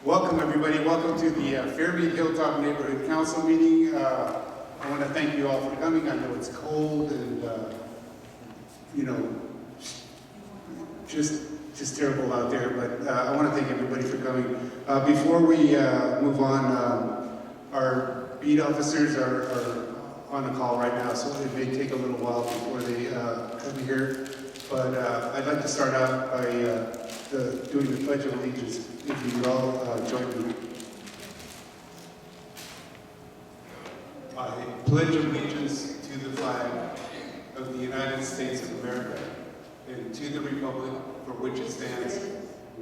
Welcome everybody, welcome to the Fairmede Hilltop Neighborhood Council meeting. I want to thank you all for coming. I know it's cold and, just terrible out there, but I want to thank everybody for coming. Before we move on, our beat officers are on the call right now, so it may take a little while before they come here. But I'd like to start out by doing the Pledge of Allegiance. If you all join me. I pledge allegiance to the flag of the United States of America and to the republic for which it stands,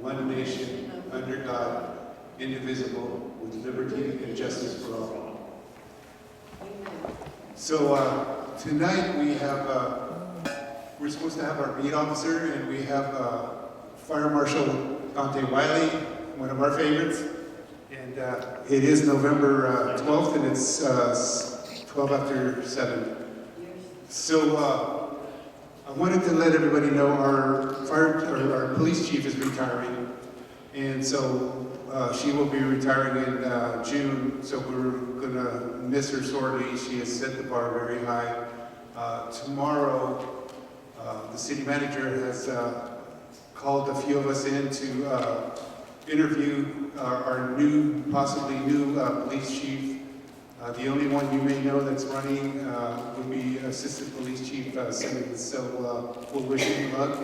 one nation, under God, indivisible, with liberty and justice for all. So tonight we have, we're supposed to have our beat officer, and we have Fire Marshal Dante Wiley, one of our favorites. And it is November 12th, and it's 12 after 7. So I wanted to let everybody know our police chief is retiring, and so she will be retiring in June. So we're gonna miss her sorely. She has set the bar very high. Tomorrow, the city manager has called a few of us in to interview our possibly new police chief. The only one you may know that's running would be Assistant Police Chief Simmons. So we'll wish him luck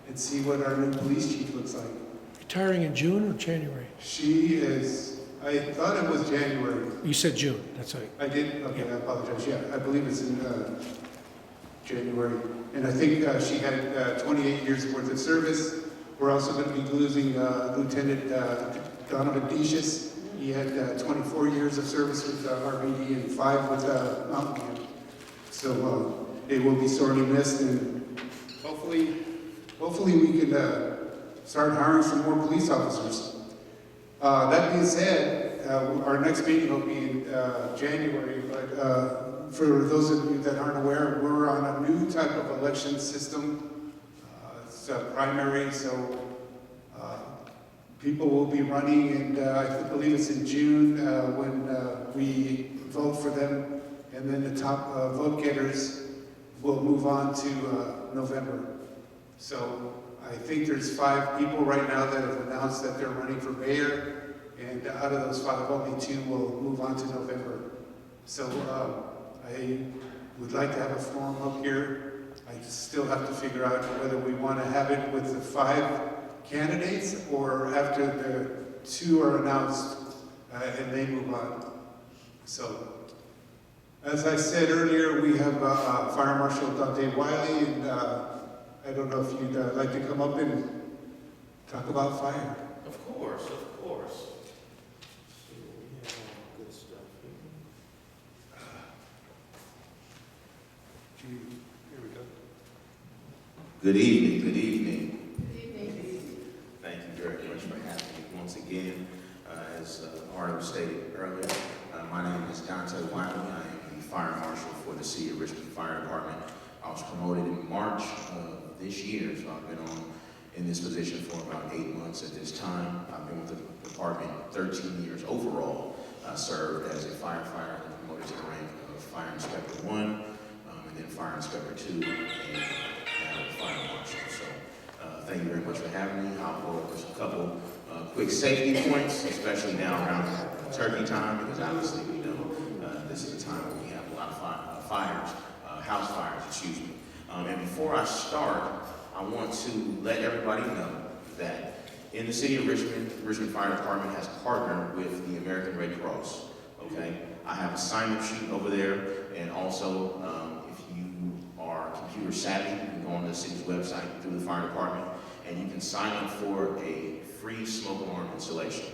and see what our new police chief looks like. Retiring in June or January? She is, I thought it was January. You said June, that's right. I did? Okay, I apologize. Yeah, I believe it's in January. And I think she had 28 years worth of service. We're also going to be losing Lieutenant Donovan Decius. He had 24 years of service with RBD and 5 with Mountain Camp. So it will be sorely missed, and hopefully we can start hiring some more police officers. That being said, our next meeting will be in January, but for those of you that aren't aware, we're on a new type of election system. It's primary, so people will be running, and I believe it's in June when we vote for them, and then the top vote getters will move on to November. So I think there's 5 people right now that have announced that they're running for mayor, and out of those 5, only 2 will move on to November. So I would like to have a forum up here. I still have to figure out whether we want to have it with the 5 candidates or after the 2 are announced and they move on. So, as I said earlier, we have Fire Marshal Dante Wiley, and I don't know if you'd like to come up and talk about fire. Of course, of course. So we have good stuff here. Here we go. Good evening, good evening. Thank you very much for having me once again. As Arnold stated earlier, my name is Dante Wiley. I am the Fire Marshal for the City of Richmond Fire Department. I was promoted in March of this year, so I've been in this position for about 8 months at this time. I've been with the department 13 years overall. I served as a firefighter and promoted to the rank of Fire Inspector 1, and then Fire Inspector 2, and now Fire Marshal. So thank you very much for having me. I'll go over a couple quick safety points, especially now around turkey time, because obviously we know this is a time when we have a lot of fires, house fires, excuse me. And before I start, I want to let everybody know that in the city of Richmond, Richmond Fire Department has partnered with the American Red Cross, okay? I have a sign-up sheet over there, and also if you are computer savvy, you can go on the city's website through the fire department, and you can sign up for a free smoke alarm installation.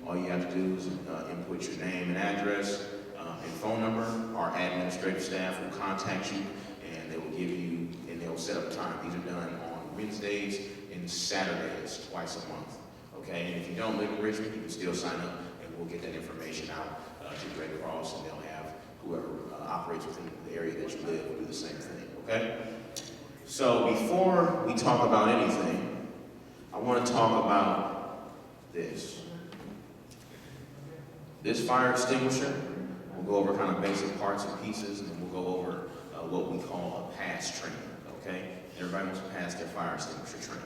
All you have to do is input your name and address and phone number. Our administrative staff will contact you, and they will give you, and they'll set up a time. These are done on Wednesdays and Saturdays, twice a month. Okay, and if you don't live in Richmond, you can still sign up, and we'll get that information out to the Red Cross, and they'll have whoever operates within the area that you live will do the same thing. Okay. So before we talk about anything, I want to talk about this. This fire extinguisher, we'll go over kind of basic parts and pieces, and then we'll go over what we call a pass training, okay? Everybody wants to pass their fire extinguisher training.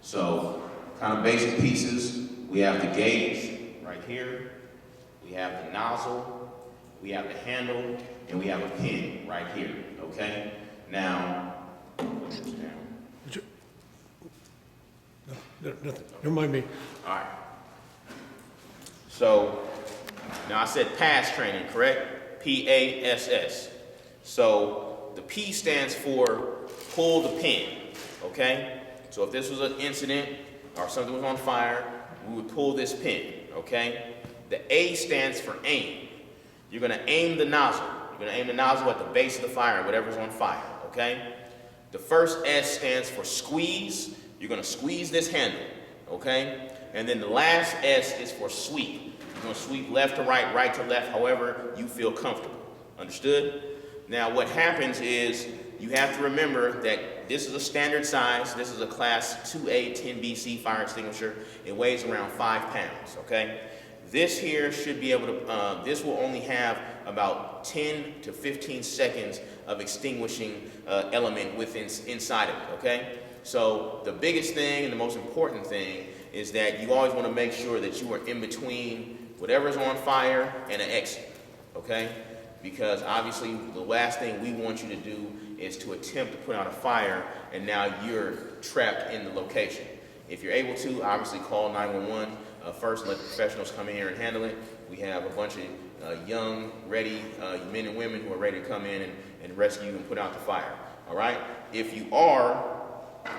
So, kind of basic pieces, we have the gauge right here, we have the nozzle, we have the handle, and we have a pin right here, okay? Now, put this down. No, nothing, don't mind me. All right. So, now I said pass training, correct? P-A-S-S. So, the P stands for pull the pin, okay? So if this was an incident or something was on fire, we would pull this pin, okay? The A stands for aim. You're gonna aim the nozzle. You're gonna aim the nozzle at the base of the fire, whatever's on fire, okay? The first S stands for squeeze. You're gonna squeeze this handle, okay? And then the last S is for sweep. You're gonna sweep left to right, right to left, however you feel comfortable. Understood? Now what happens is you have to remember that this is a standard size. This is a class 2A 10BC fire extinguisher. It weighs around 5 pounds, okay? This here should be able to, this will only have about 10 to 15 seconds of extinguishing element inside of it, okay? So the biggest thing and the most important thing is that you always want to make sure that you are in between whatever's on fire and an exit, okay? Because obviously the last thing we want you to do is to attempt to put out a fire and now you're trapped in the location. If you're able to, obviously call 911 first, let the professionals come in here and handle it. We have a bunch of young, ready men and women who are ready to come in and rescue and put out the fire, all right? If you are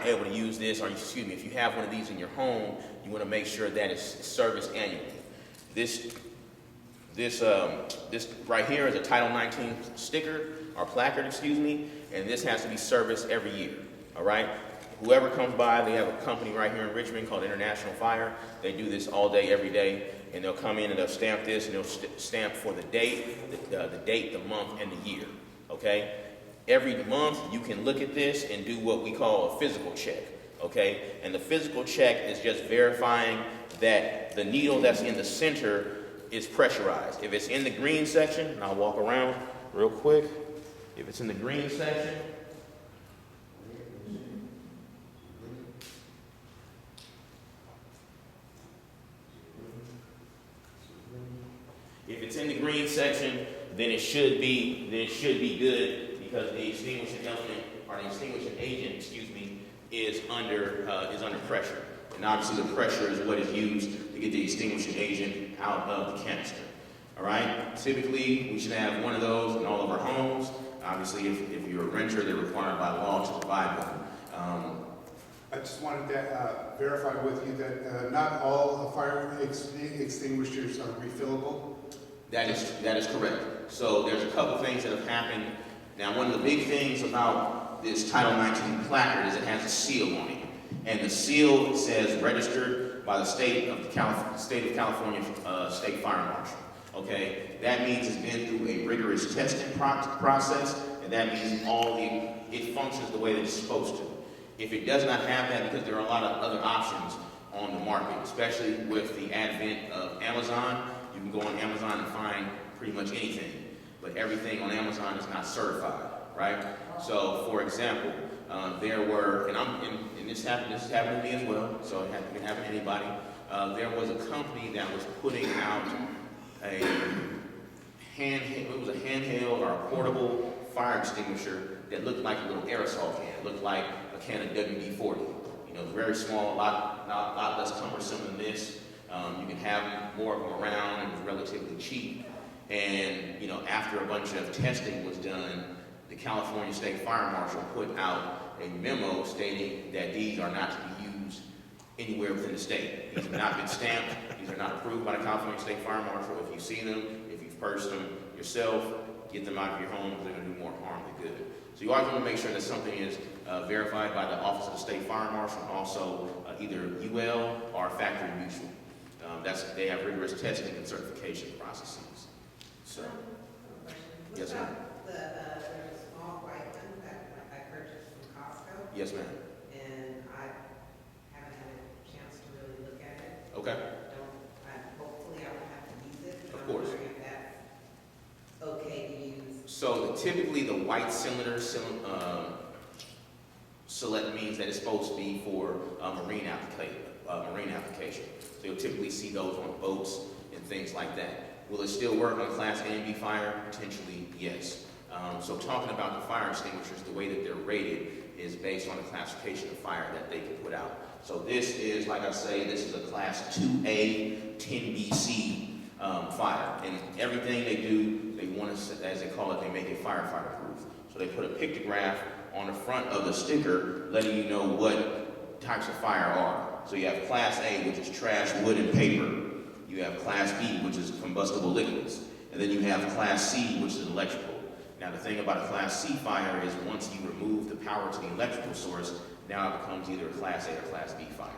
able to use this, or excuse me, if you have one of these in your home, you want to make sure that it's serviced annually. This right here is a Title 19 sticker, or placard, excuse me, and this has to be serviced every year, all right? Whoever comes by, they have a company right here in Richmond called International Fire. They do this all day, every day, and they'll come in and they'll stamp this, and they'll stamp for the date, the date, the month, and the year, okay? Every month, you can look at this and do what we call a physical check, okay? And the physical check is just verifying that the needle that's in the center is pressurized. If it's in the green section, and I'll walk around real quick. If it's in the green section, then it should be good because the extinguishing element or the extinguishing agent, excuse me, is under pressure. And obviously the pressure is what is used to get the extinguishing agent out of the canister. All right? Typically, we should have one of those in all of our homes. Obviously, if you're a renter, they're required by law to provide one. I just wanted to verify with you that not all fire extinguishers are refillable. That is correct. So there's a couple things that have happened. Now, one of the big things about this Title 19 placard is it has a seal on it. And the seal says registered by the State of California State Fire Marshal. Okay, that means it's been through a rigorous testing process, and that means it functions the way that it's supposed to. If it does not have that, because there are a lot of other options on the market, especially with the advent of Amazon, you can go on Amazon and find pretty much anything, but everything on Amazon is not certified, right? So, for example, there were, and this has happened to me as well, so it can happen to anybody. There was a company that was putting out a handheld or a portable fire extinguisher that looked like a little aerosol can. It looked like a can of WD-40. You know, very small, a lot less cumbersome than this. You can have more of them around. It was relatively cheap. And, you know, after a bunch of testing was done, the California State Fire Marshal put out a memo stating that these are not to be used anywhere within the state. These have not been stamped. These are not approved by the California State Fire Marshal. If you see them, if you've purchased them yourself, get them out of your home because they're going to do more harm than good. So you always want to make sure that something is verified by the Office of the State Fire Marshal, and also either UL or Factory Mutual. They have rigorous testing and certification processes. So, yes, ma'am. There's a small white one that I purchased from Costco. Yes, ma'am. And I haven't had a chance to really look at it. Okay. Hopefully I won't have to use it. typically the white cylinder select means that it's supposed to be for marine application. So you'll typically see those on boats and things like that. Will it still work on Class A and B fire? Potentially, yes. So talking about the fire extinguishers, the way that they're rated is based on the classification of fire that they can put out. So this is, like I say, this is a Class 2A, 10BC fire. And everything they do, they want to, as they call it, they make it firefighter proof. So they put a pictograph on the front of the sticker letting you know what types of fire are. So you have Class A, which is trash, wood, and paper. You have Class B, which is combustible liquids. And then you have Class C, which is electrical. Now the thing about a Class C fire is once you remove the power to the electrical source, now it becomes either a Class A or Class B fire.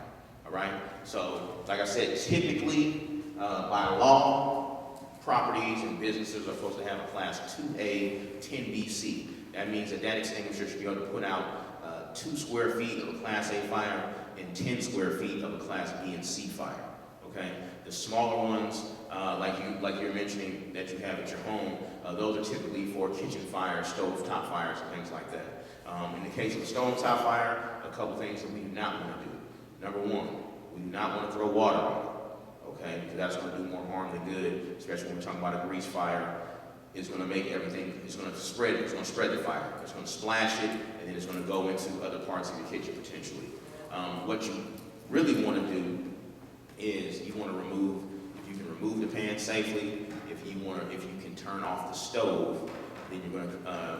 All right? So, like I said, typically, by law, properties and businesses are supposed to have a Class 2A, 10BC. That means that that extinguisher should be able to put out 2 square feet of a Class A fire and 10 square feet of a Class B and C fire. Okay? The smaller ones, like you're mentioning that you have at your home, those are typically for kitchen fires, stove top fires, and things like that. In the case of a stove top fire, a couple things that we do not want to do. Number one, we do not want to throw water on it, okay? Because that's going to do more harm than good, especially when we're talking about a grease fire. It's going to make everything, it's going to spread the fire. It's going to splash it, and then it's going to go into other parts of your kitchen potentially. What you really want to do is you want to remove, if you can remove the pan safely, if you can turn off the stove, then you're going to,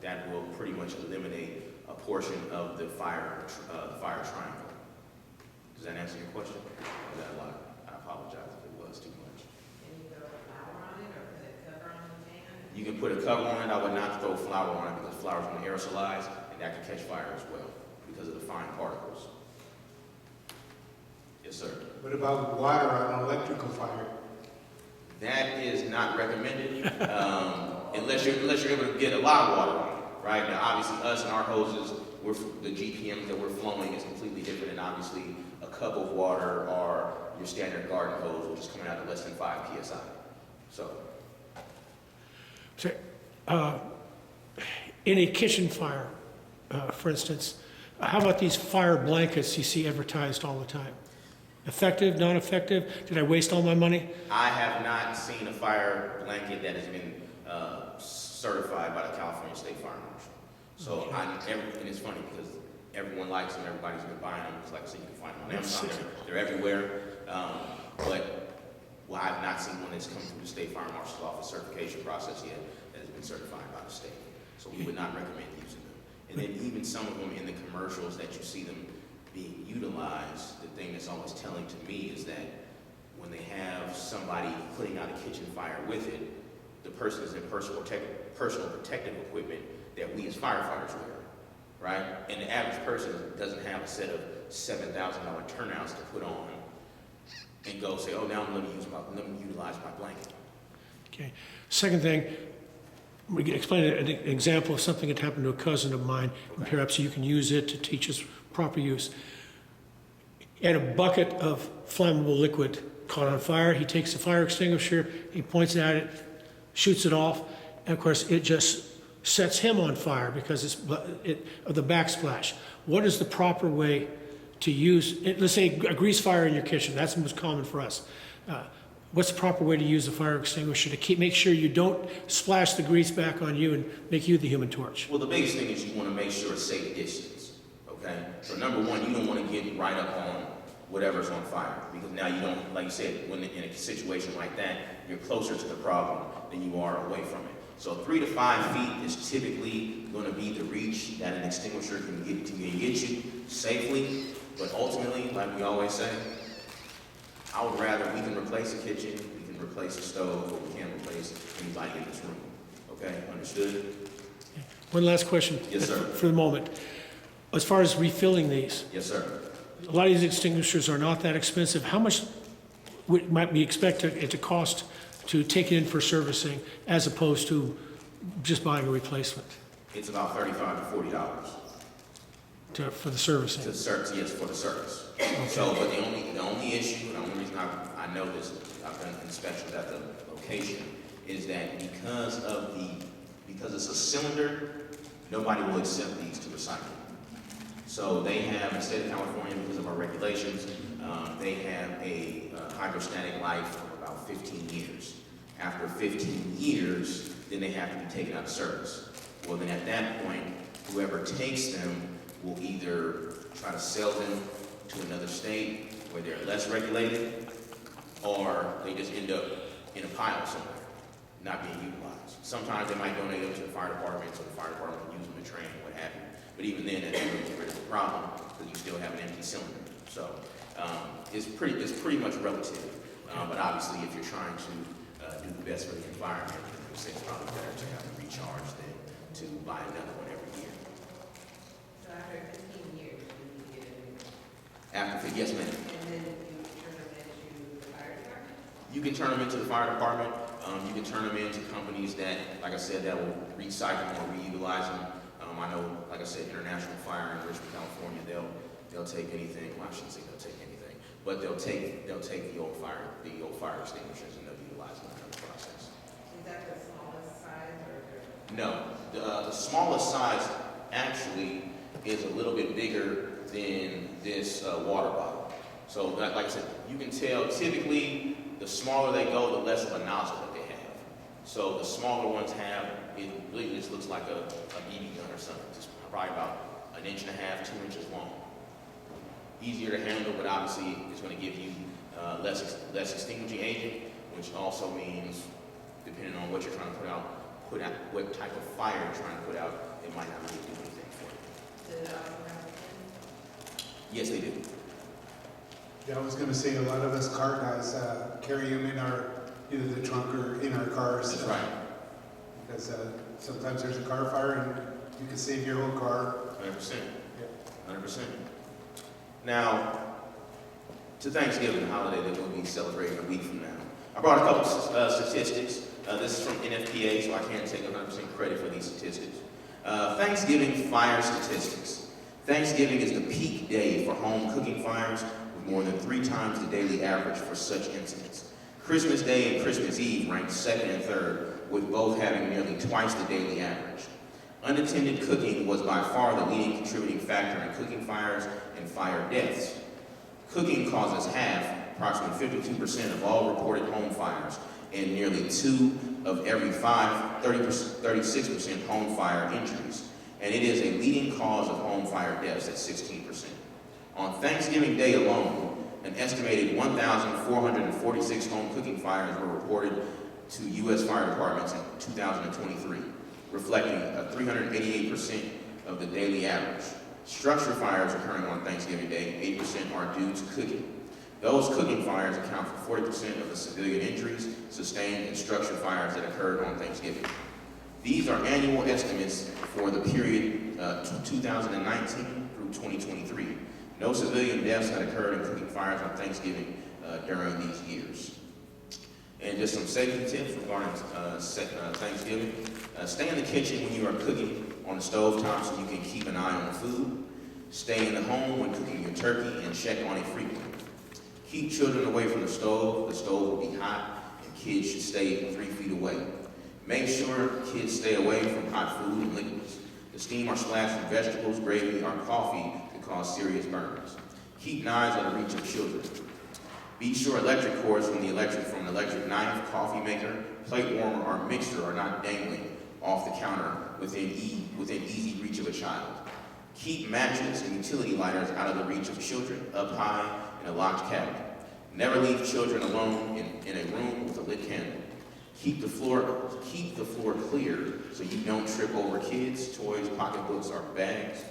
that will pretty much eliminate a portion of the fire triangle. Does that answer your question? Or is that a lot? I apologize if it was too much. Can you throw flour on it or put a cover on the pan? You can put a cover on it. I would not throw flour on it because flour is going to aerosolize and that can catch fire as well because of the fine particles. Yes, sir. What about water on an electrical fire? That is not recommended unless you're able to get a lot of water on it, right? Now, obviously, us and our hoses, the GPMs that we're flowing is completely different, and obviously, a cup of water or your standard garden hose, which is coming out to less than 5 psi. So, In a kitchen fire, for instance, how about these fire blankets you see advertised all the time? Effective, non-effective? Did I waste all my money? I have not seen a fire blanket that has been certified by the California State Fire Marshal. So, Okay. and it's funny because everyone likes them, everybody's been buying them. It's like I said, you can find them on Amazon. They're everywhere. Well, I've not seen one that's come through the State Fire Marshal's office certification process yet that has been certified by the state. So we would not recommend using them. And then even some of them in the commercials that you see them being utilized, the thing that's always telling to me is that when they have somebody putting out a kitchen fire with it, the person is in personal protective equipment that we as firefighters wear, right? And the average person doesn't have a set of $7,000 turnouts to put on and go say, oh, now let me utilize my blanket. Okay. Second thing, we can explain an example of something that happened to a cousin of mine, and perhaps you can use it to teach us proper use. He had a bucket of flammable liquid caught on fire. He takes the fire extinguisher, he points at it, shoots it off, and of course it just sets him on fire because of the backsplash. What is the proper way to use, let's say a grease fire in your kitchen, that's the most common for us. What's the proper way to use the fire extinguisher to make sure you don't splash the grease back on you and make you the human torch? Well, the biggest thing is you want to make sure it's safe distance, okay? So number one, you don't want to get right up on whatever's on fire because now you don't, like you said, when in a situation like that, you're closer to the problem than you are away from it. So 3 to 5 feet is typically going to be the reach that an extinguisher can get you safely, but ultimately, like we always say, I would rather we can replace a kitchen, we can replace a stove, but we can't replace anybody in this room. Okay, understood? One last question. Yes, sir. For the moment. As far as refilling these, Yes, sir. a lot of these extinguishers are not that expensive. How much might we expect it to cost to take it in for servicing as opposed to just buying a replacement It's about $35 to $40 for the servicing? to service. Yes, for the service. So, but the only issue, and the only reason I know this, I've done inspections at the location, is that because of the Because it's a cylinder, nobody will accept these to recycle. So they have, in the state of California, because of our regulations, they have a hydrostatic life of about 15 years. After 15 years, then they have to be taken out of service. Well, then at that point, whoever takes them will either try to sell them to another state where they're less regulated, or they just end up in a pile somewhere, not being utilized. Sometimes they might donate them to the fire department, so the fire department can use them to train, what have you. But even then, that doesn't get rid of the problem, because you still have an empty cylinder. So it's pretty much relative. But obviously, if you're trying to do the best for the environment, it's probably better to have them recharge than to buy another one every year. So after 15 years, you get a new one. After, yes, ma'am. And then you turn them into the fire department? You can turn them into the fire department. You can turn them into companies that, like I said, that will recycle them or reutilize them. I know, like I said, International Fire in Richmond, California, they'll take anything. Well, I shouldn't say they'll take anything, but they'll take the old fire extinguishers, and they'll utilize them in the process. Is that the smallest size or? No, the smallest size actually is a little bit bigger than this water bottle. So, like I said, you can tell typically the smaller they go, the less of a nozzle that they have. So the smaller ones have, it really just looks like a BB gun or something. It's probably about 1.5 inches, 2 inches long. Easier to handle, but obviously it's going to give you less extinguishing agent, which also means, depending on what you're trying to put out what type of fire you're trying to put out, it might not really do anything for you. Does it also have a pin? Yes, they do. Yeah, I was gonna say, a lot of us car guys carry them in either the trunk or in our cars. That's right. Because sometimes there's a car fire and you can save your whole car. 100%. Yeah. 100%. Now, to Thanksgiving, the holiday that we'll be celebrating a week from now, I brought a couple statistics. This is from NFPA, so I can't take 100% credit for these statistics. Thanksgiving fire statistics. Thanksgiving is the peak day for home cooking fires, with more than 3 times the daily average for such incidents. Christmas Day and Christmas Eve ranked 2nd and 3rd, with both having nearly twice the daily average. Unattended cooking was by far the leading contributing factor in cooking fires and fire deaths. Cooking causes approximately 52% of all reported home fires, and nearly 2 of every 36% home fire injuries. And it is a leading cause of home fire deaths at 16%. On Thanksgiving Day alone, an estimated 1,446 home cooking fires were reported to U.S. fire departments in 2023, reflecting a 388% of the daily average. Structure fires occurring on Thanksgiving Day, 8% are due to cooking. Those cooking fires account for 40% of the civilian injuries sustained in structure fires that occurred on Thanksgiving. These are annual estimates for the period 2019 through 2023. No civilian deaths had occurred in cooking fires on Thanksgiving during these years. And just some safety tips regarding Thanksgiving. Stay in the kitchen when you are cooking on the stove top so you can keep an eye on the food. Stay in the home when cooking your turkey and check on it frequently. Keep children away from the stove. The stove will be hot and kids should stay 3 feet away. Make sure kids stay away from hot food and liquids. The steam or splash from vegetables, gravy, or coffee can cause serious burns. Keep knives out of reach of children. Be sure electric cords from an electric knife, coffee maker, plate warmer, or mixer are not dangling off the counter within easy reach of a child. Keep matches and utility lighters out of the reach of children, up high in a locked cabinet. Never leave children alone in a room with a lit candle. Keep the floor clear so you don't trip over kids, toys, pocketbooks, or bags.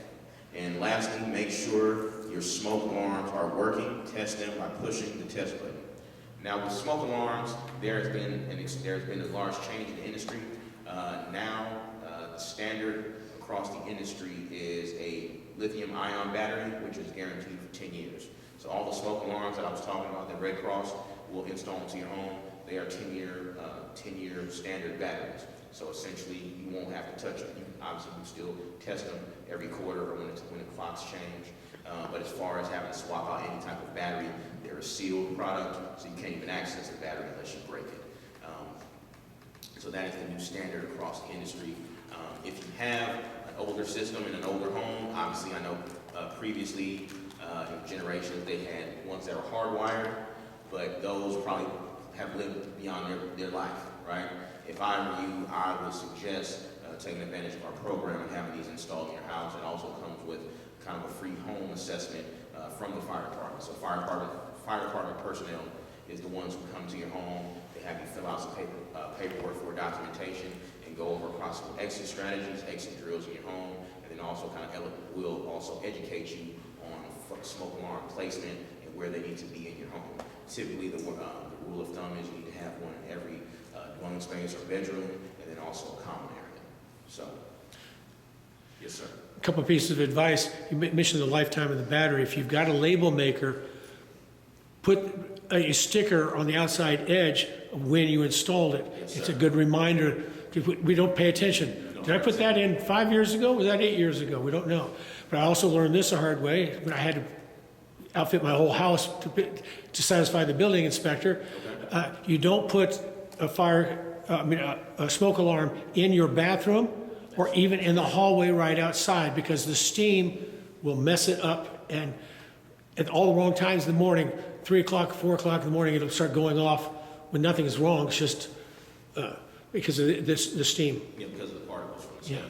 And lastly, make sure your smoke alarms are working. Test them by pushing the test button. Now, with smoke alarms, there's been a large change in the industry. The standard across the industry is a lithium-ion battery, which is guaranteed for 10 years. So all the smoke alarms that I was talking about that Red Cross will install into your home, they are 10-year standard batteries. So essentially, you won't have to touch them. You can obviously still test them every quarter or when the clocks change. But as far as having to swap out any type of battery, they're a sealed product, so you can't even access the battery unless you break it. So that is the new standard across the industry. If you have an older system in an older home, obviously I know previously in generations they had ones that were hardwired, but those probably have lived beyond their life, right? If I were you, I would suggest taking advantage of our program and having these installed in your house. It also comes with kind of a free home assessment from the fire department. So fire department personnel is the ones who come to your home. They have you fill out some paperwork for documentation and go over possible exit strategies, exit drills in your home, and then also kind of will also educate you on smoke alarm placement and where they need to be in your home. Typically, the rule of thumb is you need to have one in every dwelling space or bedroom, and then also a common area. So, yes, sir. A couple of pieces of advice. You mentioned the lifetime of the battery. If you've got a label maker, put a sticker on the outside edge of when you installed it. Yes, it's sir. a good reminder. We don't pay attention. Did I put that in 5 years ago? Was that 8 years ago? We don't know. But I also learned this the hard way when I had to outfit my whole house to satisfy the building inspector. You don't put a smoke alarm in your bathroom or even in the hallway right outside, because the steam will mess it up, and at all the wrong times in the morning, 3 o'clock, 4 o'clock in the morning, it'll start going off when nothing is wrong. It's just because of the steam. Yeah, because of the particles from the steam. Yeah.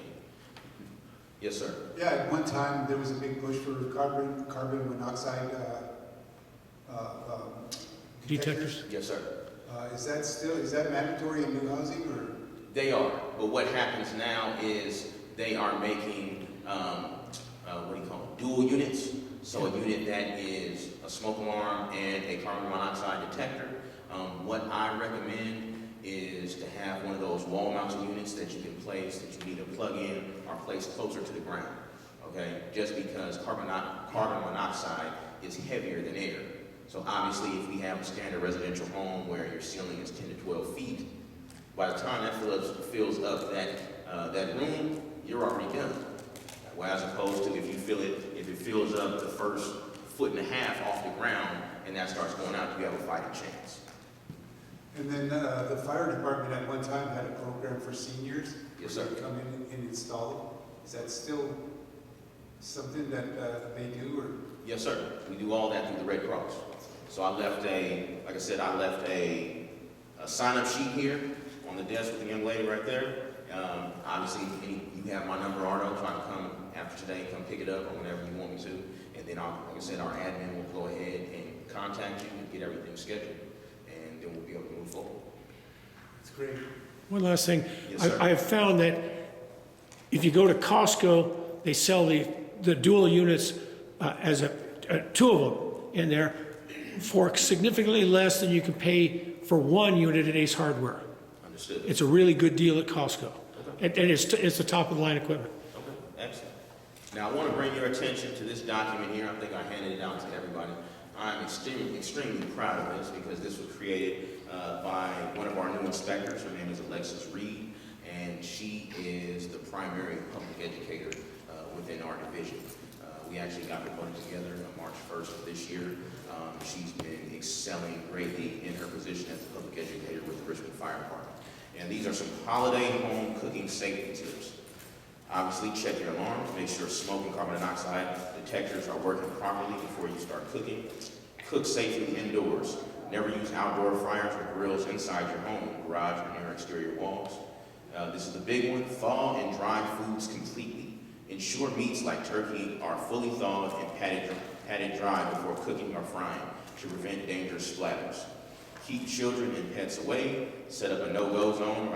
Yes, sir. Yeah, at one time, there was a big push for carbon monoxide Detectors? Yes, sir. Is that mandatory in new housing, or? They are, but what happens now is they are making, what do you call it, dual units. So a unit that is a smoke alarm and a carbon monoxide detector. What I recommend is to have one of those wall-mounted units that you can place, that you need to plug in or place closer to the ground, okay? Just because carbon monoxide is heavier than air. So obviously, if we have a standard residential home where your ceiling is 10 to 12 feet, by the time that fills up that room, you're already done. Well, as opposed to if it fills up the first 1.5 feet off the ground and that starts going out, you have a fighting chance. And then the fire department at one time had a program for seniors. Yes, sir. To come in and install them. Is that still something that they do, or? Yes, sir. We do all that through the Red Cross. So I left a sign-up sheet here on the desk with the young lady right there. Obviously, you have my number, Arno, so I can come after today, come pick it up or whenever you want me to. And then, like I said, our admin will go ahead and contact you and get everything scheduled. And then we'll be able to move forward. That's great. One last thing. Yes, sir. I have found that if you go to Costco, they sell the dual units as two of them in there for significantly less than you can pay for one unit at Ace Hardware. Understood. It's a really good deal at Costco. Okay. And it's the top of the line equipment. Okay, excellent. Now, I want to bring your attention to this document here. I think I handed it out to everybody. I'm extremely proud of this because this was created by one of our new inspectors. Her name is Alexis Reed, and she is the primary public educator within our division. We actually got her put together on March 1st of this year. She's been excelling greatly in her position as a public educator with the Richmond Fire Department. And these are some holiday home cooking safety tips. Obviously, check your alarms. Make sure smoke and carbon dioxide detectors are working properly before you start cooking. Cook safely indoors. Never use outdoor fryers or grills inside your home, garage, or near exterior walls. This is the big one. Thaw and dry foods completely. Ensure meats like turkey are fully thawed and patted dry before cooking or frying to prevent dangerous splatters. Keep children and pets away. Set up a no-go zone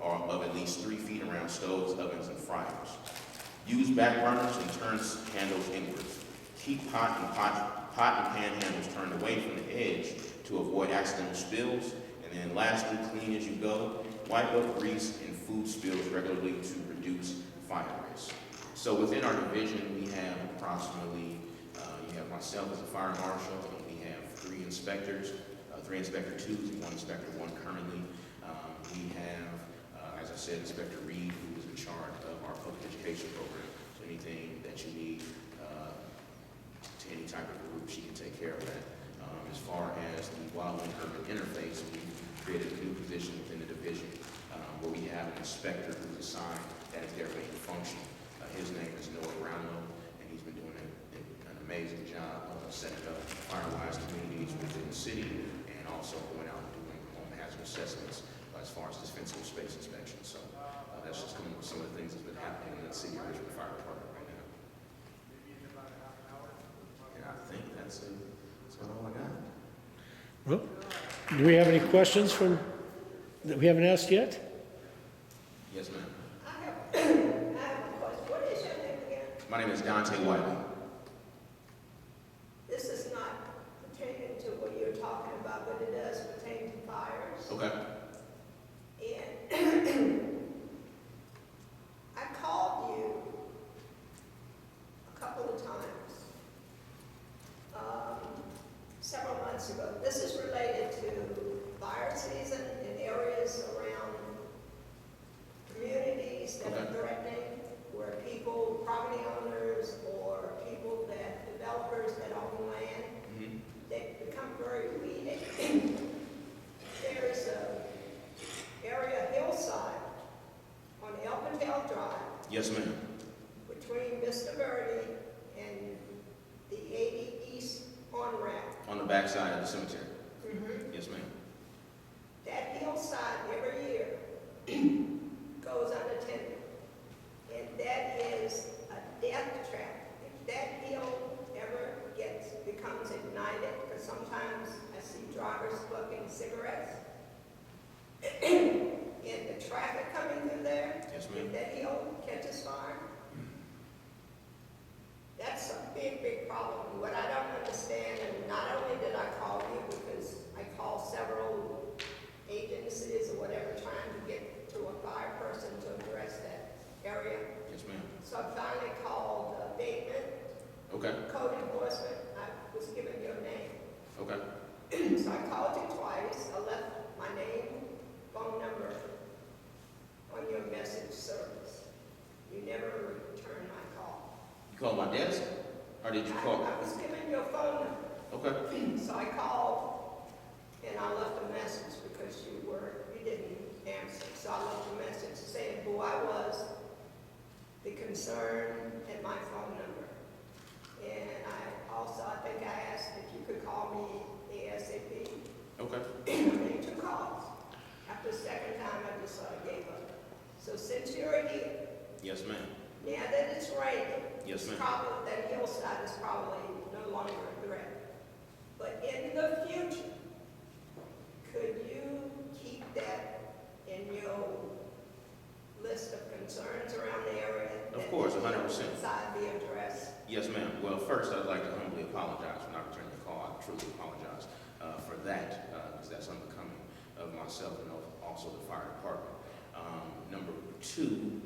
or of at least 3 feet around stoves, ovens, and fryers. Use back burners and turn handles inwards. Keep pot and pan handles turned away from the edge to avoid accidental spills. And then lastly, clean as you go. Wipe up grease and food spills regularly to reduce fire risk. So within our division, we have approximately, you have myself as a fire marshal, and we have 3 inspectors, 3 Inspector 2s and 1 Inspector 1 currently. We have, as I said, Inspector Reed, who is in charge of our public education program. So anything that you need to any type of group, she can take care of that. As far as the wildland urban interface, we created a new position within the division where we have an inspector who's assigned that is their main function. His name is Noah Brownlow, and he's been doing an amazing job setting up fire-wise communities within the city and also going out and doing home hazard assessments as far as defensive space inspection. So that's just some of the things that's been happening in the city of Richmond Fire Department right now. And I think that's all I got. Well, do we have any questions that we haven't asked yet? Yes, ma'am. I have a question. What is your name again? My name is Dante Wiley. This is not pertaining to what you're talking about, but it does pertain to fires. Okay. And I called you a couple of times several months ago. This is related to fire season in areas around communities that are threatening, where people, property owners, or people developers that own land, they become very weedy. There's a area hillside on Elpintel Drive Yes, ma'am. between Mr. Verde and the 80 East on-ramp. On the back side of the cemetery. Yes, ma'am. That hillside every year goes unattended. And that is a death trap. If that hill ever becomes ignited, because sometimes I see drivers smoking cigarettes, and the traffic coming through there, Yes, ma'am. if that hill catches fire, that's a big, big problem. What I don't understand, and not only did I call you, because I called several agencies or whatever trying to get to a fire person to address that area. Yes, ma'am. So I finally called abatement, Okay. code enforcement. I was given your name. Okay. So I called you twice. I left my name, phone number on your message service. You never returned my call. You called my desk? Or did you call? I was given your phone number. Okay. So I called and I left a message because you didn't answer. So I left a message saying who I was, the concern, and my phone number. And I think I asked if you could call me ASAP. Okay. I made 2 calls. After the second time, I just sort of gave up. So since you're here, Yes, ma'am. now that it's raining, Yes, ma'am. that hillside is probably no longer a threat. But in the future, could you keep that in your list of concerns around the area? Of course, 100%. Side be addressed. Yes, ma'am. Well, first, I'd like to humbly apologize for not returning the call. I truly apologize for that, because that's unbecoming of myself and also the fire department. Number 2,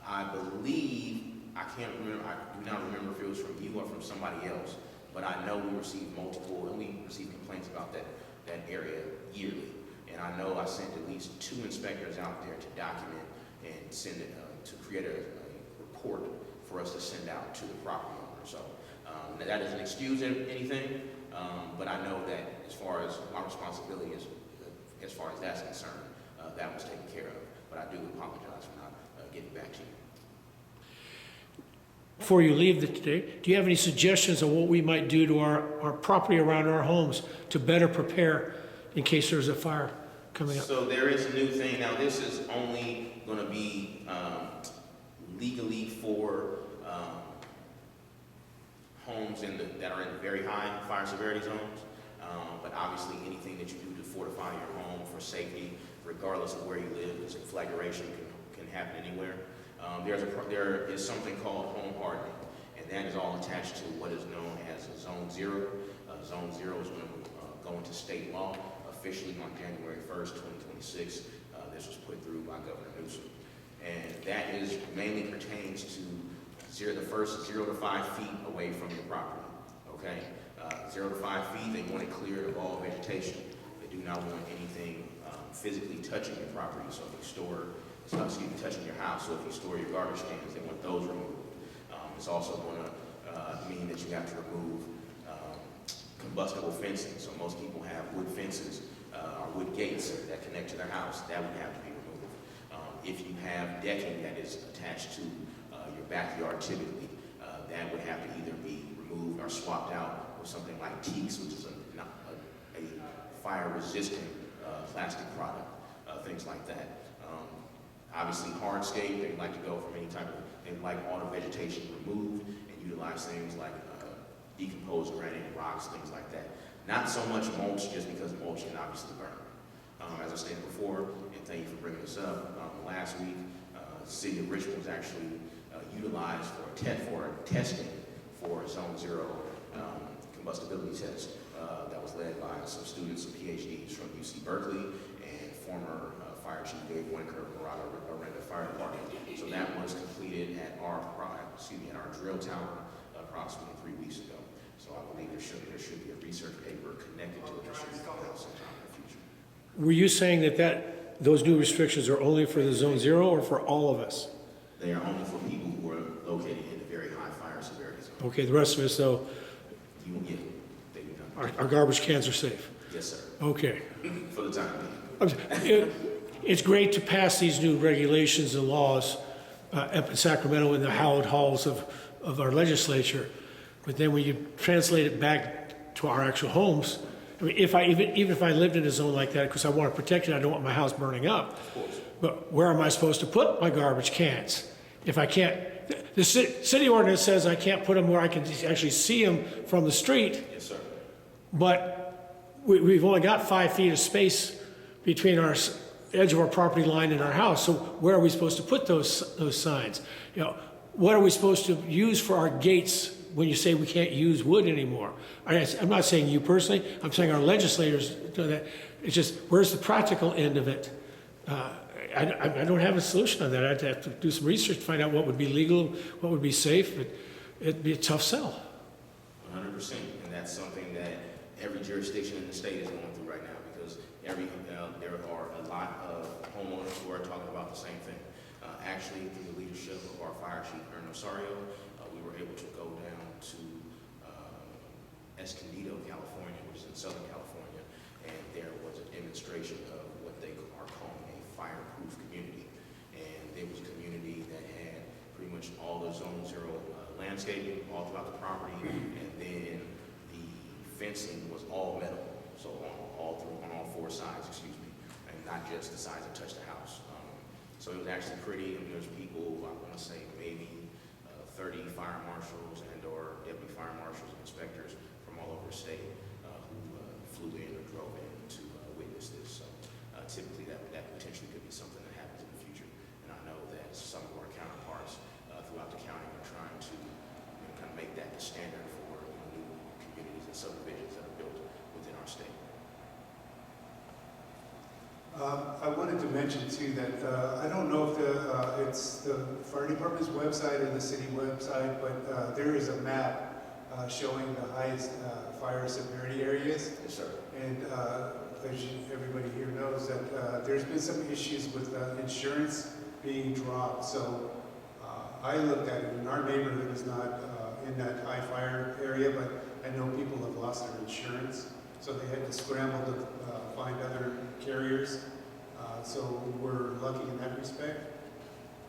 I believe, I can't remember, I do not remember if it was from you or from somebody else, but I know we received complaints about that area yearly. And I know I sent at least 2 inspectors out there to document and send it, to create a report for us to send out to the property owner. So that doesn't excuse anything, but I know that as far as my responsibility is, as far as that's concerned, that was taken care of. But I do apologize for not getting back to you. Before you leave today, do you have any suggestions on what we might do to our property around our homes to better prepare in case there's a fire coming up? So there is a new thing. Now, this is only going to be legally for homes that are in very high fire severity zones. But obviously, anything that you do to fortify your home for safety, regardless of where you live, because conflagration can happen anywhere. There is something called home hardening, and that is all attached to what is known as Zone 0. Zone 0 is going to go into state law officially on January 1st, 2026. This was put through by Governor Newsom. And that is mainly pertains to the first 0 to 5 feet away from your property, okay? 0 to 5 feet, they want it cleared of all vegetation. They do not want anything physically touching your property. So if you touching your house. So if you store your garbage cans, they want those removed. It's also going to mean that you have to remove combustible fencing. So most people have wood fences or wood gates that connect to their house, that would have to be removed. If you have decking that is attached to your backyard typically, that would have to either be removed or swapped out with something like teaks, which is a fire-resistant plastic product, things like that. Obviously, hardscape, they like to go from any type of, they like all the vegetation removed and utilize things like decomposed granite, rocks, things like that. Not so much mulch, just because mulch can obviously burn. As I stated before, and thank you for bringing this up, last week, the city of Richmond was actually utilized for testing for a Zone 0 combustibility test that was led by some students, some PhDs from UC Berkeley, and former Fire Chief Dave Winker of Miranda Fire Department. So that was completed at our drill tower approximately 3 weeks ago. So I believe there should be a research paper connected to it that should come out sometime in the future. Were you saying that those new restrictions are only for the Zone 0 or for all of us? They are only for people who are located in the very high fire severity zone. Okay, the rest of us, though, You will get, they do not. our garbage cans are safe. Yes, sir. Okay. For the time being. It's great to pass these new regulations and laws up in Sacramento in the hallowed halls of our legislature, but then when you translate it back to our actual homes, I mean, even if I lived in a zone like that, because I want to protect it, I don't want my house burning up. But where am I supposed to put my garbage cans? If I can't, the city ordinance says I can't put them where I can actually see them from the street. Yes, sir. But we've only got 5 feet of space between our edge of our property line and our house. So where are we supposed to put those signs? You know, what are we supposed to use for our gates when you say we can't use wood anymore? I'm not saying you personally. I'm saying our legislators do that. It's just, where's the practical end of it? I don't have a solution on that. I'd have to do some research to find out what would be legal, what would be safe. It'd be a tough sell. 100%, and that's something that every jurisdiction in the state is going through right now, because there are a lot of homeowners who are talking about the same thing. Actually, through the leadership of our fire chief, Aaron Osorio, we were able to go down to Escondido, California, which is in Southern California, and there was a demonstration of what they are calling a fireproof community. And there was a community that had pretty much all the Zone 0 landscaping all throughout the property, and then the fencing was all metal, so on all 4 sides, excuse me, and not just the sides that touch the house. So it was actually pretty, and there's people, I want to say maybe 30 fire marshals and or deputy fire marshals and inspectors from all over the state who flew in or drove in to witness this. So typically that potentially could be something that happens in the future. And I know that some of our counterparts throughout the county are trying to kind of make that the standard for new communities and subdivisions that are built within our state. I wanted to mention too that I don't know if it's the fire department's website or the city website, but there is a map showing the highest fire severity areas. Yes, sir. And as everybody here knows that there's been some issues with insurance being dropped. So I looked at it, and our neighborhood is not in that high fire area, but I know people have lost their insurance. So they had to scramble to find other carriers. So we're lucky in that respect.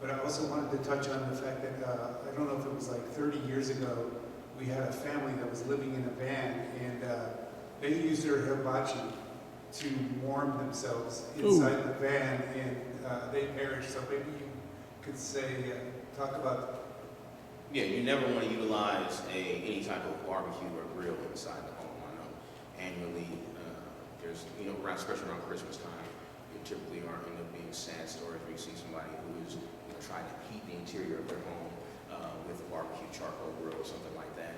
But I also wanted to touch on the fact that, I don't know if it was like 30 years ago, we had a family that was living in a van, and they used their hibachi to warm themselves inside the van, and they perished. So maybe you could say, talk about. Yeah, you never want to utilize any type of barbecue or grill inside the home. I know annually there's, especially around Christmas time, you typically end up being sad stories where you see somebody who is trying to heat the interior of their home with a barbecue charcoal grill or something like that.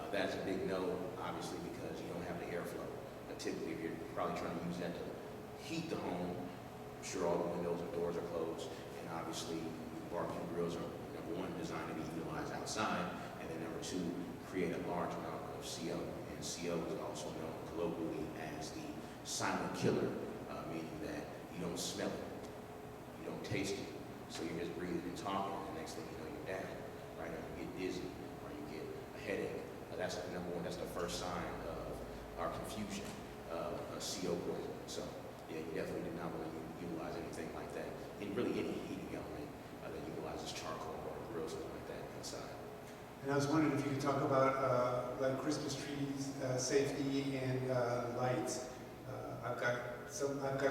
That's a big no, obviously, because you don't have the airflow. Typically, if you're probably trying to use that to heat the home, I'm sure all the windows and doors are closed, and obviously barbecue grills are, number one, designed to be utilized outside, and then number two, create a large amount of CO. And CO is also known colloquially as the silent killer, meaning that you don't smell it, you don't taste it, so you're just breathing and talking, and the next thing you know, you're down, right? Or you get dizzy, or you get a headache. That's number one. That's the first sign of our confusion of CO poisoning. So yeah, you definitely do not want to utilize anything like that. And really any heating element that utilizes charcoal or a grill, something like that inside. And I was wondering if you could talk about like Christmas trees, safety, and lights. I've got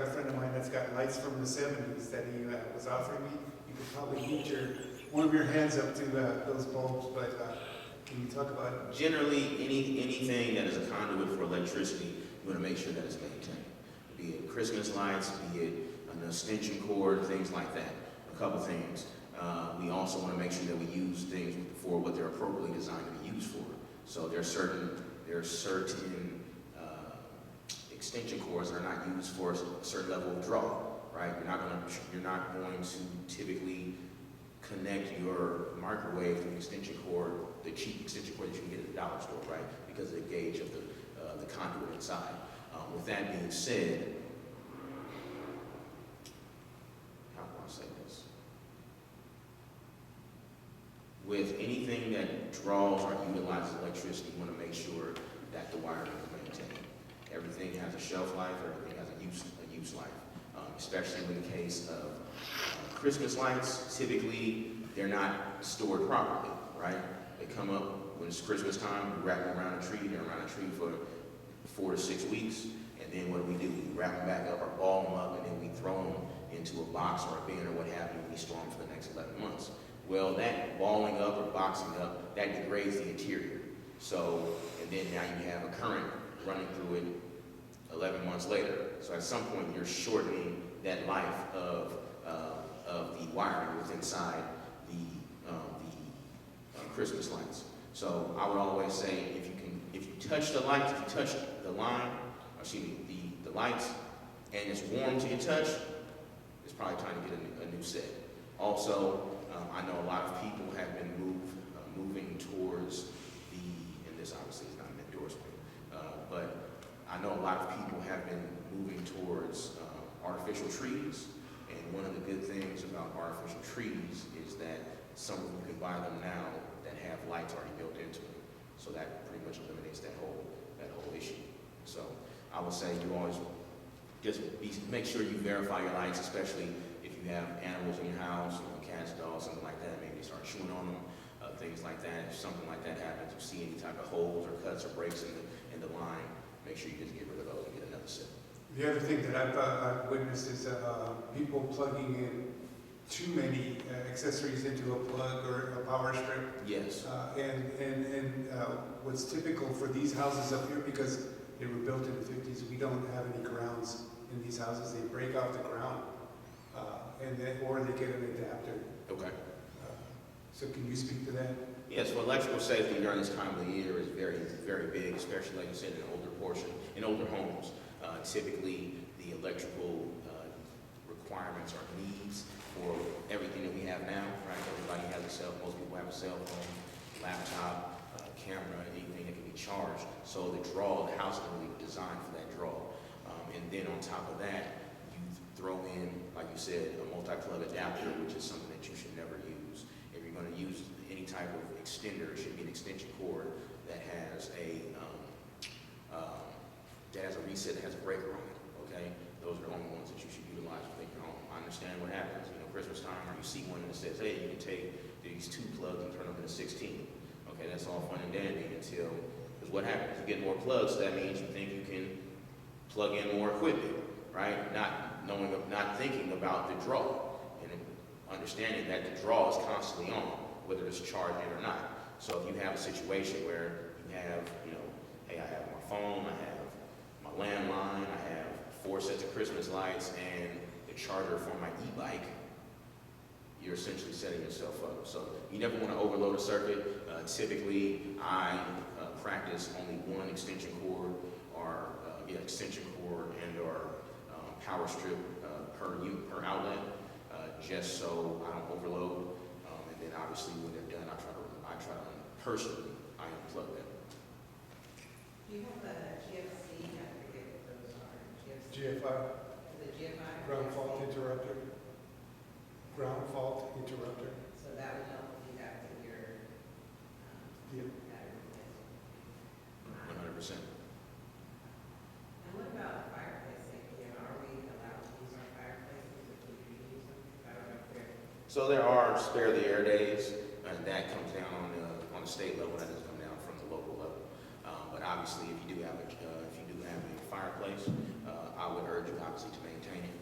a friend of mine that's got lights from the 70s that he was offering me. You could probably put one of your hands up to those bulbs, but can you talk about it? Generally, anything that is a conduit for electricity, you want to make sure that it's maintained. Be it Christmas lights, be it an extension cord, things like that. A couple things. We also want to make sure that we use things for what they're appropriately designed to be used for. So there are certain extension cords that are not used for a certain level of draw, right? You're not going to typically connect your microwave to the extension cord, the cheap extension cord that you can get at the dollar store, right? Because of the gauge of the conduit inside. With that being said, how can I say this? With anything that draws or utilizes electricity, you want to make sure that the wiring is maintained. Everything has a shelf life, everything has a use life, especially in the case of Christmas lights. Typically, they're not stored properly, right? They come up when it's Christmas time, we wrap them around a tree, they're around a tree for 4 to 6 weeks, and then what do? We wrap them back up or ball them up, and then we throw them into a box or a bin or what have you, and we store them for the next 11 months. Well, that balling up or boxing up, that degrades the interior. So, and then now you have a current running through it 11 months later. So at some point, you're shortening that life of the wiring within inside the Christmas lights. So I would always say, if you touch the lights, if you touch the line, or excuse me, the lights, and it's warm to your touch, it's probably time to get a new set. Also, I know a lot of people have been moving towards and this obviously is not an endorsement, but I know a lot of people have been moving towards artificial trees. And one of the good things about artificial trees is that some of you can buy them now that have lights already built into them. So that pretty much eliminates that whole issue. So I would say you always just make sure you verify your lights, especially if you have animals in your house, cats, dogs, something like that. Maybe start chewing on them, things like that. If something like that happens, you see any type of holes or cuts or breaks in the line, make sure you just get rid of those and get another set. The other thing that I've witnessed is people plugging in too many accessories into a plug or a power strip. Yes. And what's typical for these houses up here, because they were built in the 50s, we don't have any grounds in these houses. They break off the ground, or they get an adapter. Okay. So can you speak to that? Yes, well, electrical safety during this time of the year is very, very big, especially, like you said, in older homes. Typically, the electrical requirements or needs for everything that we have now, right? Everybody has most people have a cell phone, laptop, camera, anything that can be charged. So the house is really designed for that draw. And then on top of that, you throw in, like you said, a multi-plug adapter, which is something that you should never use. If you're going to use any type of extender, it should be an extension cord that has a reset, that has a breaker on it, okay? Those are the only ones that you should utilize within your home. I understand what happens, Christmas time, or you see one that says, hey, you can take these 2 plugs and turn them into 16. Okay, that's all fun and dandy because what happens? You get more plugs, so that means you think you can plug in more equipment, right? Not thinking about the draw and understanding that the draw is constantly on, whether it's charged in or not. So if you have a situation where you have, hey, I have my phone, I have my landline, I have 4 sets of Christmas lights, and the charger for my e-bike, you're essentially setting yourself up. So you never want to overload a circuit. Typically, I practice only one extension cord or power strip per outlet, just so I don't overload. And then obviously when they're done, I try to personally unplug them. Do you have a GFC? I forget what those are. GFI, The GFI? ground fault interrupter. Ground fault interrupter. So that would help you that with your battery replacement. 100%. And what about fireplace safety? Are we So there are spare the air days, and that comes down on the state level. That doesn't come down from the local level. But obviously, if you do have a fireplace, I would urge you obviously to maintain it.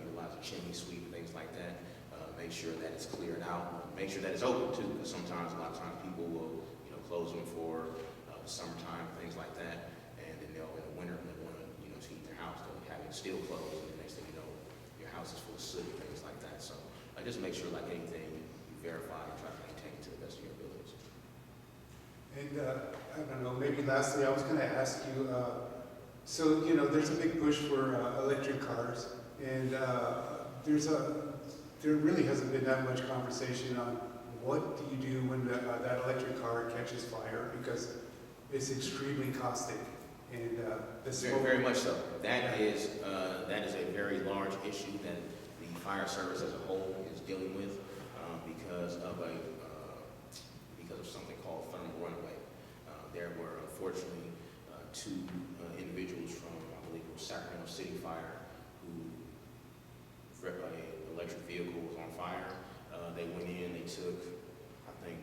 Utilize a chimney sweep and things like that. Make sure that it's cleared out. Make sure that it's open too, because sometimes a lot of times people will close them for the summertime, things like that, and then they'll in the winter they want to to heat their house. They'll have it still closed, and the next thing you know, your house is full of soot and things like that. So just make sure, like anything, you verify and try to maintain to the best of your abilities. And I don't know, maybe lastly, I was going to ask you, so, there's a big push for electric cars, and there really hasn't been that much conversation on what do you do when that electric car catches fire, because it's extremely caustic, and the smoke. Very much so. That is a very large issue that the fire service as a whole is dealing with because of something called thermal runaway. There were unfortunately two individuals from, I believe it was Sacramento City Fire, who an electric vehicle was on fire. They went in, they took, I think,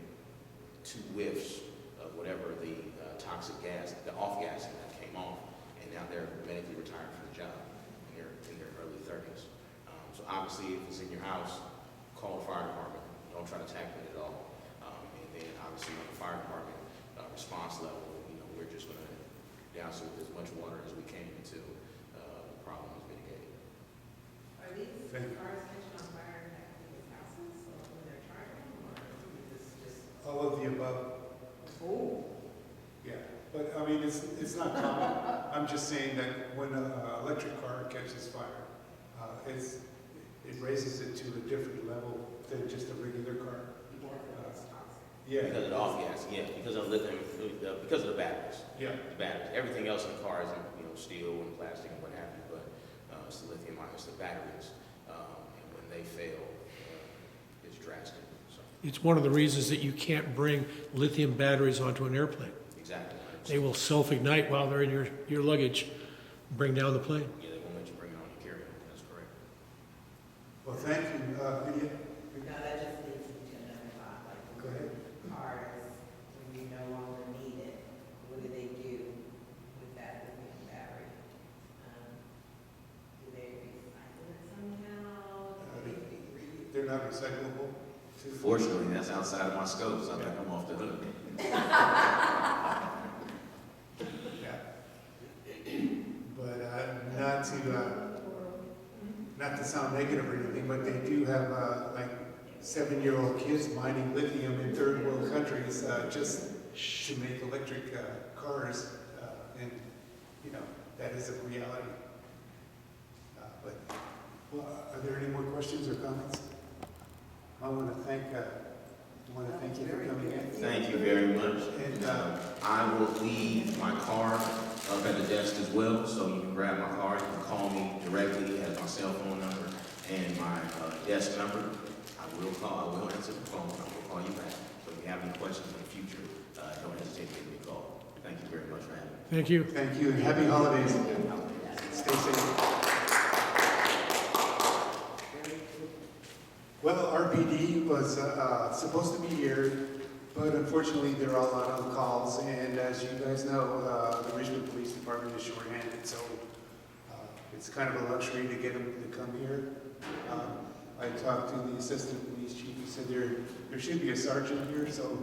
2 whiffs of whatever the toxic gas, the off-gassing that came off, and now they're medically retired from the job, and they're in their early 30s. So obviously, if it's in your house, call the fire department. Don't try to tackle it at all. And then obviously, on the fire department response level, we're just going to douse it with as much water as we can until the problem is mitigated. Are these Thank you. cars catching on fire in people's houses or when they're charging, or is this just? All of the above. Oh. Yeah, but I mean, it's not common. I'm just saying that when an electric car catches fire, it raises it to a different level than just a regular car. Yeah. Because of the off-gas, yeah, because of lithium, because of the batteries. Yeah. The batteries. Everything else in the car is steel and plastic and what have you, but it's the lithium ion, it's the batteries, and when they fail, it's drastic. So It's one of the reasons that you can't bring lithium batteries onto an airplane. exactly. 100%. They will self-ignite while they're in your luggage, bring down the plane. Yeah, they won't let you bring it on your carry-on. That's correct. Well, thank you. Lydia? No, that just leads me to another thought, like, Go ahead. cars, when you no longer need it, what do they do with that lithium battery? Do they recycle it somehow? Do they reuse it? They're not recyclable? Fortunately, that's outside of my scope, so I think I'm off the hook. Yeah. But not to sound negative or anything, but they do have like 7-year-old kids mining lithium in third world countries just to make electric cars, and that is a reality. Well, are there any more questions or comments? I want to thank you for coming in. Thank you very much. And I will leave my card up at the desk as well, so you can grab my card. You can call me directly. It has my cell phone number and my desk number. I will answer the phone. I will call you back. So if you have any questions in the future, don't hesitate to give me a call. Thank you very much for having me. Thank you. thank you, and happy holidays. Stay safe. Well, RPD was supposed to be here, but unfortunately they're all out on calls, and as you guys know, the Richmond Police Department is shorthanded, so it's kind of a luxury to get them to come here. I talked to the assistant police chief. He said there should be a sergeant here, so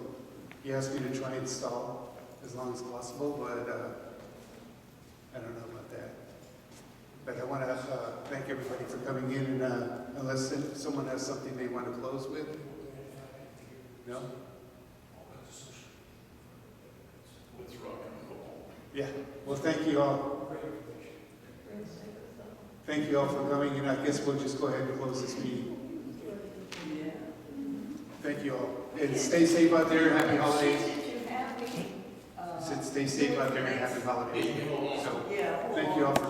he asked me to try and stall as long as possible, but I don't know about that. But I want to thank everybody for coming in, and unless someone has something they want to close with? No? Yeah, well, thank you all. Thank you all for coming, and I guess we'll just go ahead and close this meeting. Thank you all. And stay safe out there, happy holidays. Stay safe out there and happy holidays. So, thank you all for coming.